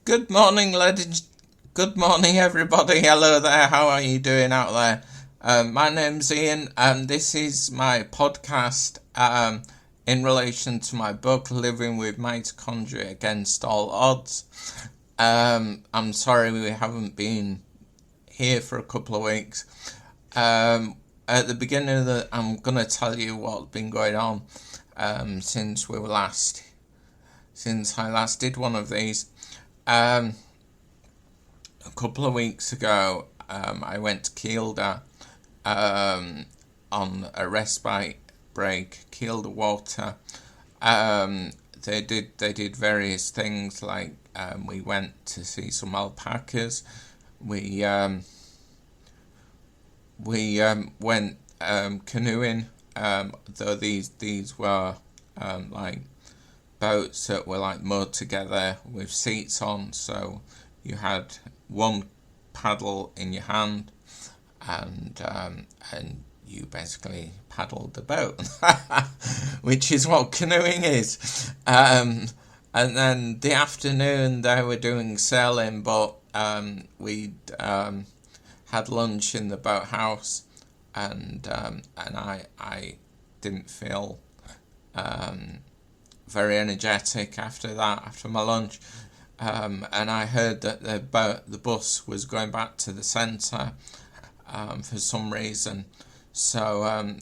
Good morning, ladies. Good morning, everybody. Hello there. How are you doing out there? My name's Ian, and this is my podcast in relation to my book, Living with Mitochondria Against All Odds. I'm sorry we haven't been here for a couple of weeks. At the beginning of I'm going to tell you what's been going on since I last did one of these. A couple of weeks ago, I went to Kielder on a respite break. Kielder water. They did various things like we went to see some alpacas. We went canoeing. Though these were like boats that were like mowed together with seats on, so you had one paddle in your hand, and you basically paddled the boat, which is what canoeing is. And then the afternoon they were doing sailing, but we'd had lunch in the boathouse, and I didn't feel very energetic after my lunch, and I heard that the bus was going back to the centre for some reason, so I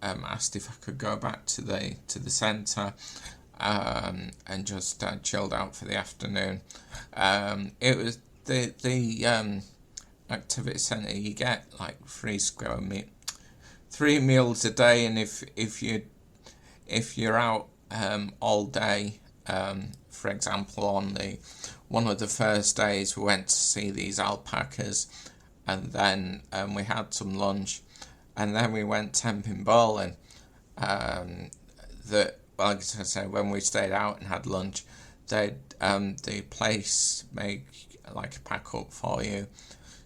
asked if I could go back to the centre and just chilled out for the afternoon. It was the activity centre. You get like 3 meals a day, and if you're out all day, for example, on one of the first days we went to see these alpacas, and then we had some lunch, and then we went temping bowling. Like I said, when we stayed out and had lunch, the place make like a pack up for you.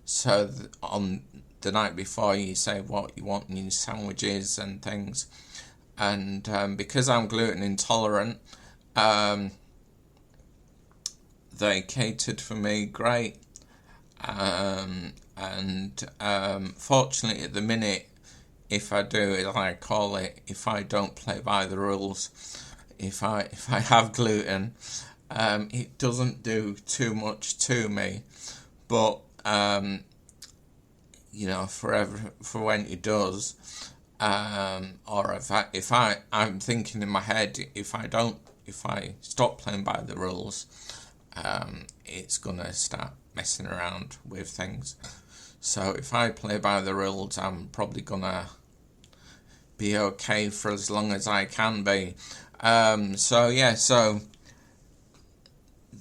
So on the night before, you say what you want in your sandwiches and things. And because I'm gluten intolerant, they catered for me great. Fortunately, at the minute, if I do, as I call it, if I don't play by the rules, if I have gluten, it doesn't do too much to me. But for when it does. Or if I'm thinking in my head, if I stop playing by the rules, it's gonna start messing around with things. So if I play by the rules, I'm probably gonna be okay for as long as I can be. So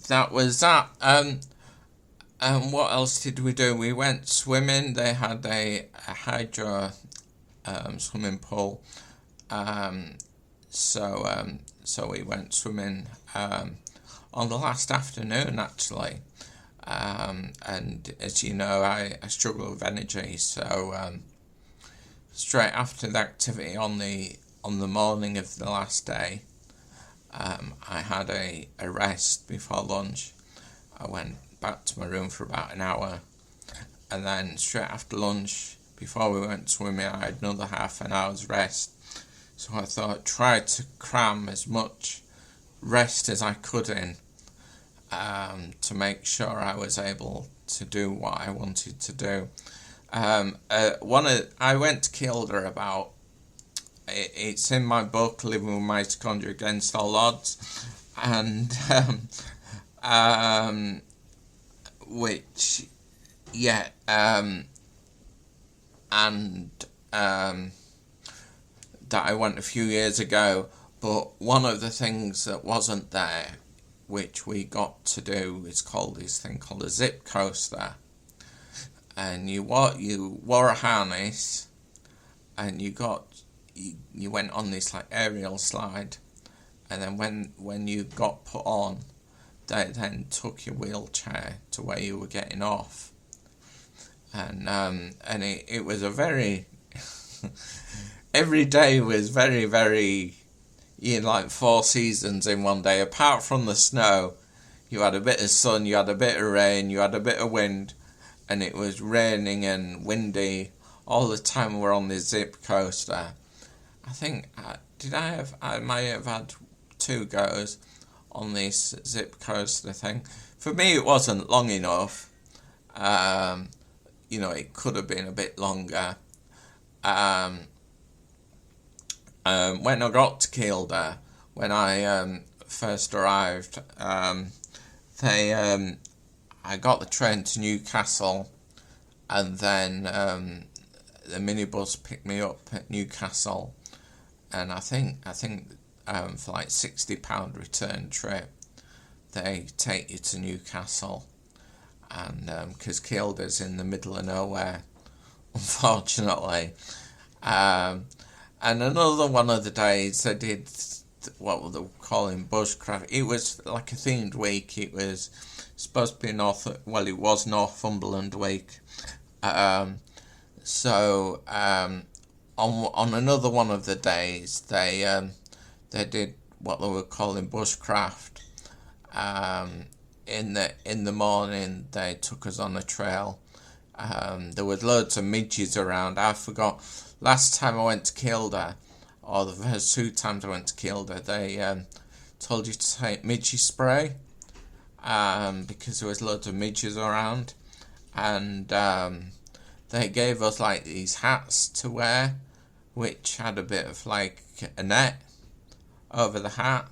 that was that. What else did we do? We went swimming. They had a hydro swimming pool, so we went swimming on the last afternoon actually, and as you know, I struggle with energy, so straight after the activity on the morning of the last day, I had a rest before lunch. I went back to my room for about an hour, and then straight after lunch, before we went swimming, I had another half an hour's rest. So I thought, try to cram as much rest as I could in, to make sure I was able to do what I wanted to do. I went to Kielder about, it's in my book, Living with Mitochondria Against All Odds, and that I went a few years ago, but one of the things that wasn't there, which we got to do, is this thing called a zip coaster, and you wore a harness, and you went on this like aerial slide, and then when you got put on, they then took your wheelchair to where you were getting off, and it was a very every day was very, very, like 4 seasons in one day. Apart from the snow, You had a bit of sun, you had a bit of rain, you had a bit of wind, and it was raining and windy all the time we were on this zip coaster. I think, I may have had 2 goes on this zip coaster thing. For me, it wasn't long enough. It could have been a bit longer. When I got to Kielder, when I first arrived, I got the train to Newcastle, and then the minibus picked me up at Newcastle, and I think for like £60 return trip, they take you to Newcastle, and because Kielder's in the middle of nowhere, unfortunately. And another one of the days they did what they were calling bushcraft. It was like a themed week. It was supposed to be it was Northumberland week. So on another one of the days they did what they were calling bushcraft. In the morning they took us on a trail. There was loads of midges around. I forgot. Last time I went to Kielder, or the first 2 times I went to Kielder, they told you to take midgie spray because there was loads of midges around, and they gave us like these hats to wear, which had a bit of like a net over the hat,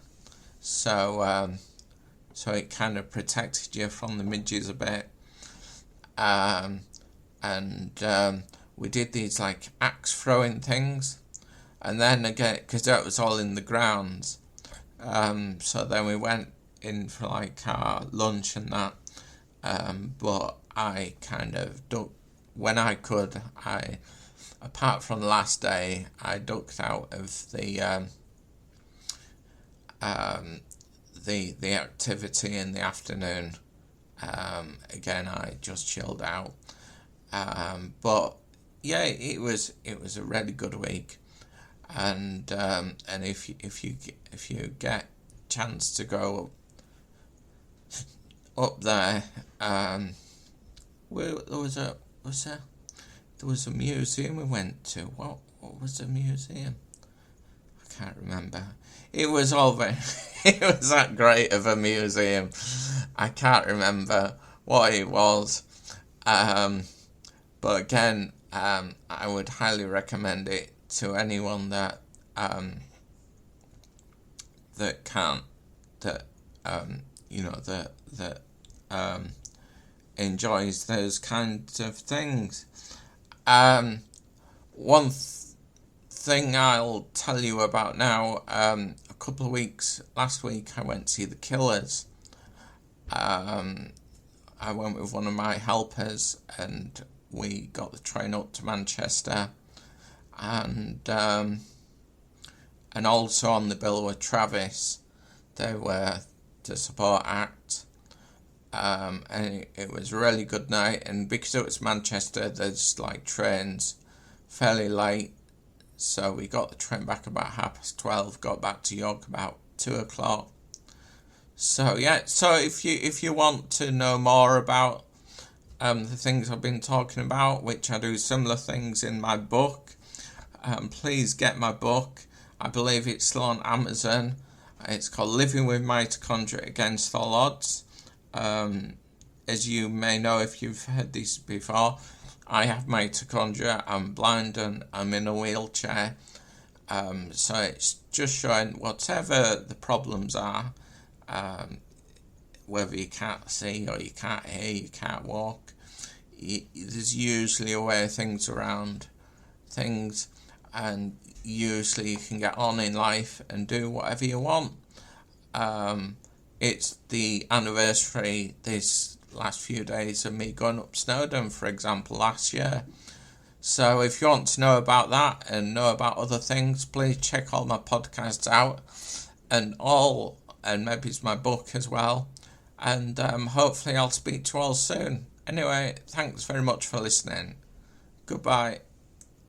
so it kind of protected you from the midges a bit, and we did these like axe throwing things, and then again, because that was all in the grounds, so then we went in for like our lunch and that, but I kind of ducked when I could. Apart from the last day, I ducked out of the activity in the afternoon. Again, I just chilled out, but yeah, it was a really good week, and if you get chance to go up there, there was a museum we went to. What was the museum? I can't remember. It was it was that great of a museum. I can't remember what it was. But again, I would highly recommend it to anyone that enjoys those kinds of things. One thing I'll tell you about now. A couple of weeks last week, I went to see the Killers. I went with one of my helpers, and we got the train up to Manchester, and also on the bill were Travis. They were the support act, and it was a really good night. And because it was Manchester, there's like trains fairly late, so we got the train back about 12:30. Got back to York about 2:00. So yeah, so if you want to know more about the things I've been talking about, which I do similar things in my book, please get my book. I believe it's still on Amazon. It's called Living with Mitochondria Against All Odds. As you may know if you've heard this before, I have mitochondria, I'm blind, and I'm in a wheelchair. So it's just showing whatever the problems are, whether you can't see or you can't hear, you can't walk, there's usually a way of things around things, and usually you can get on in life and do whatever you want. It's the anniversary this last few days of me going up Snowdon, for example, last year. So if you want to know about that and know about other things, please check all my podcasts out, and maybe it's my book as well. And hopefully I'll speak to you all soon. Anyway, thanks very much for listening. Goodbye.